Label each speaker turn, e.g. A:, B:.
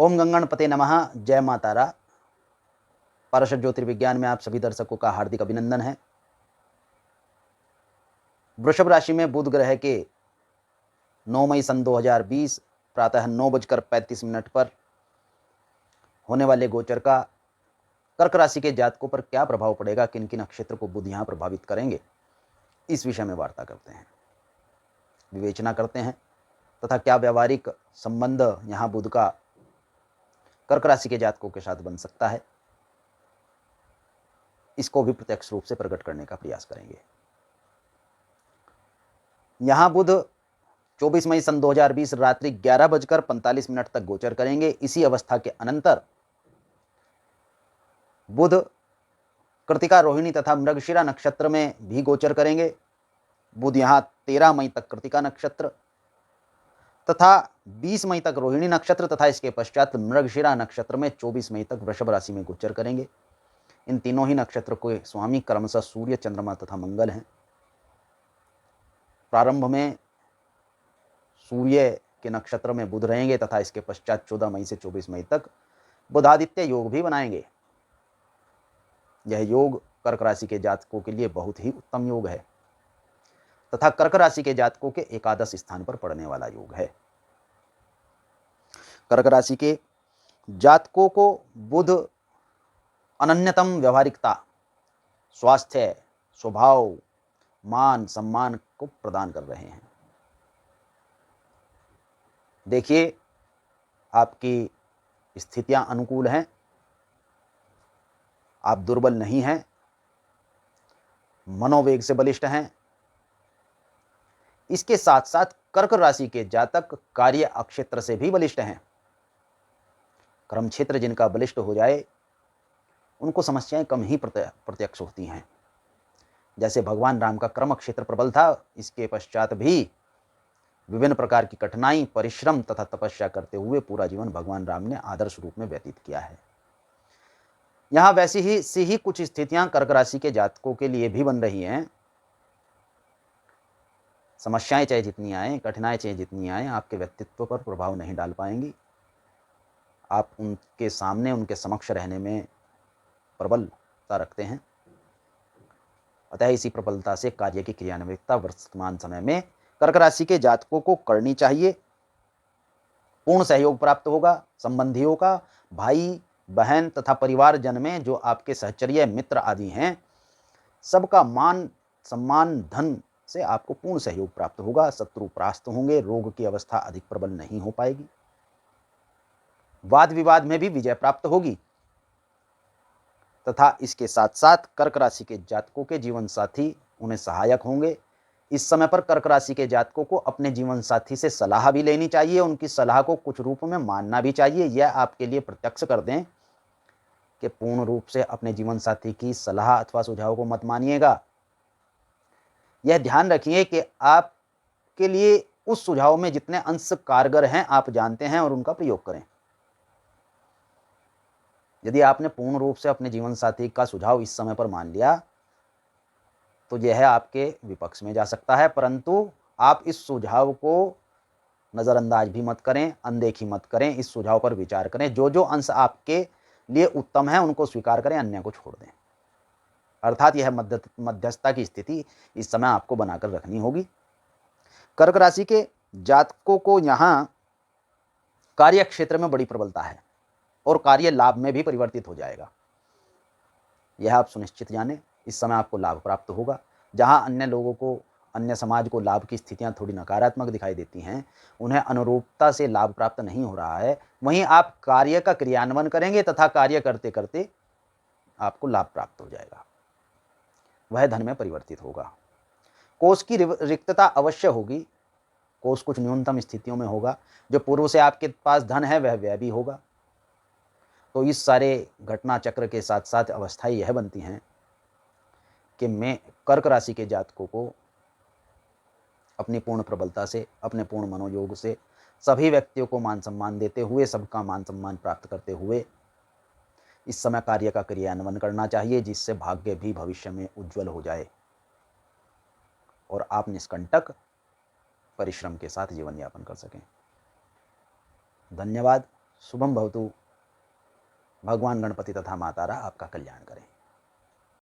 A: ओम गंगणपते नमः। जय मां तारा। पारशर ज्योतिर्विज्ञान में आप सभी दर्शकों का हार्दिक अभिनंदन है। वृषभ राशि में बुध ग्रह के 9 मई सन 2020 प्रातः 9:35 पर होने वाले गोचर का कर्क राशि के जातकों पर क्या प्रभाव पड़ेगा, किन किन नक्षत्र को बुध यहां प्रभावित करेंगे, इस विषय में वार्ता करते हैं, विवेचना करते हैं तथा क्या व्यावहारिक संबंध यहां बुध का कर्क राशि के जातकों के साथ बन सकता है, इसको भी प्रत्यक्ष रूप से प्रकट करने का प्रयास करेंगे। यहां बुध 24 मई सन 2020 रात्रि 11:45 तक गोचर करेंगे। इसी अवस्था के अनंतर बुध कृतिका, रोहिणी तथा मृगशिरा नक्षत्र में भी गोचर करेंगे। बुध यहां 13 मई तक कृतिका नक्षत्र तथा 20 मई तक रोहिणी नक्षत्र तथा इसके पश्चात मृगशिरा नक्षत्र में 24 मई तक वृषभ राशि में गोचर करेंगे। इन तीनों ही नक्षत्र के स्वामी क्रमशः सूर्य, चंद्रमा तथा मंगल हैं। प्रारंभ में सूर्य के नक्षत्र में बुध रहेंगे तथा इसके पश्चात 14 मई से 24 मई तक बुधादित्य योग भी बनाएंगे। यह योग कर्क राशि के जातकों के लिए बहुत ही उत्तम योग है तथा कर्क राशि के जातकों के एकादश स्थान पर पड़ने वाला योग है। कर्क राशि के जातकों को बुध अनन्यतम व्यवहारिकता, स्वास्थ्य, स्वभाव, मान सम्मान को प्रदान कर रहे हैं। देखिए, आपकी स्थितियां अनुकूल हैं, आप दुर्बल नहीं हैं, मनोवेग से बलिष्ठ हैं। इसके साथ साथ कर्क राशि के जातक कार्य अक्षेत्र से भी बलिष्ठ हैं। कर्म क्षेत्र जिनका बलिष्ठ हो जाए उनको समस्याएं कम ही प्रत्यक्ष होती हैं। जैसे भगवान राम का कर्म क्षेत्र प्रबल था, इसके पश्चात भी विभिन्न प्रकार की कठिनाई, परिश्रम तथा तपस्या करते हुए पूरा जीवन भगवान राम ने आदर्श रूप में व्यतीत किया है। यहां वैसी ही कुछ स्थितियां कर्क राशि के जातकों के लिए भी बन रही हैं। समस्याएं चाहे जितनी आए, कठिनाई चाहे जितनी आए, आपके व्यक्तित्व पर प्रभाव नहीं डाल पाएंगी। आप उनके सामने, उनके समक्ष रहने में प्रबलता रखते हैं। अतः इसी प्रबलता से कार्य की क्रियान्वितता वर्तमान समय में कर्क राशि के जातकों को करनी चाहिए। पूर्ण सहयोग प्राप्त होगा। संबंधियों का, भाई बहन तथा परिवारजन में जो आपके सहचर्य मित्र आदि हैं, सबका मान सम्मान धन से आपको पूर्ण सहयोग प्राप्त होगा। शत्रु परास्त होंगे। रोग की अवस्था अधिक प्रबल नहीं हो पाएगी। वाद विवाद में भी विजय प्राप्त होगी तथा इसके साथ साथ कर्क राशि के जातकों के जीवन साथी उन्हें सहायक होंगे। इस समय पर कर्क राशि के जातकों को अपने जीवन साथी से सलाह भी लेनी चाहिए। उनकी सलाह को कुछ रूप में मानना भी चाहिए। यह आपके लिए प्रत्यक्ष कर दें कि पूर्ण रूप से अपने जीवन साथी की सलाह अथवा सुझाव को मत मानिएगा। यह ध्यान रखिए कि आपके लिए उस सुझाव में जितने अंश कारगर हैं आप जानते हैं और उनका प्रयोग करें। यदि आपने पूर्ण रूप से अपने जीवन साथी का सुझाव इस समय पर मान लिया तो यह आपके विपक्ष में जा सकता है, परंतु आप इस सुझाव को नज़रअंदाज भी मत करें, अनदेखी मत करें। इस सुझाव पर विचार करें। जो जो अंश आपके लिए उत्तम है उनको स्वीकार करें, अन्य को छोड़ दें। अर्थात यह मध्यस्थता की स्थिति इस समय आपको बनाकर रखनी होगी। कर्क राशि के जातकों को यहां कार्य क्षेत्र में बड़ी प्रबलता है और कार्य लाभ में भी परिवर्तित हो जाएगा। यह आप सुनिश्चित जानें। इस समय आपको लाभ प्राप्त होगा। जहां अन्य लोगों को, अन्य समाज को लाभ की स्थितियां थोड़ी नकारात्मक दिखाई देती हैं, उन्हें अनुरूपता से लाभ प्राप्त नहीं हो रहा है, वहीं आप कार्य का क्रियान्वयन करेंगे तथा कार्य करते करते आपको लाभ प्राप्त हो जाएगा। वह धन में परिवर्तित होगा। कोष की रिक्तता अवश्य होगी। कोष कुछ न्यूनतम स्थितियों में होगा। जो पूर्व से आपके पास धन है वह व्यय भी होगा। तो इस सारे घटना चक्र के साथ साथ अवस्थाएं यह बनती हैं कि मैं कर्क राशि के जातकों को अपनी पूर्ण प्रबलता से, अपने पूर्ण मनोयोग से सभी व्यक्तियों को मान सम्मान देते हुए, सबका मान सम्मान प्राप्त करते हुए इस समय कार्य का क्रियान्वयन करना चाहिए, जिससे भाग्य भी भविष्य में उज्जवल हो जाए और आप निष्कंटक परिश्रम के साथ जीवन यापन कर सकें। धन्यवाद। शुभम भवतु। भगवान गणपति तथा मातारा आपका कल्याण करें।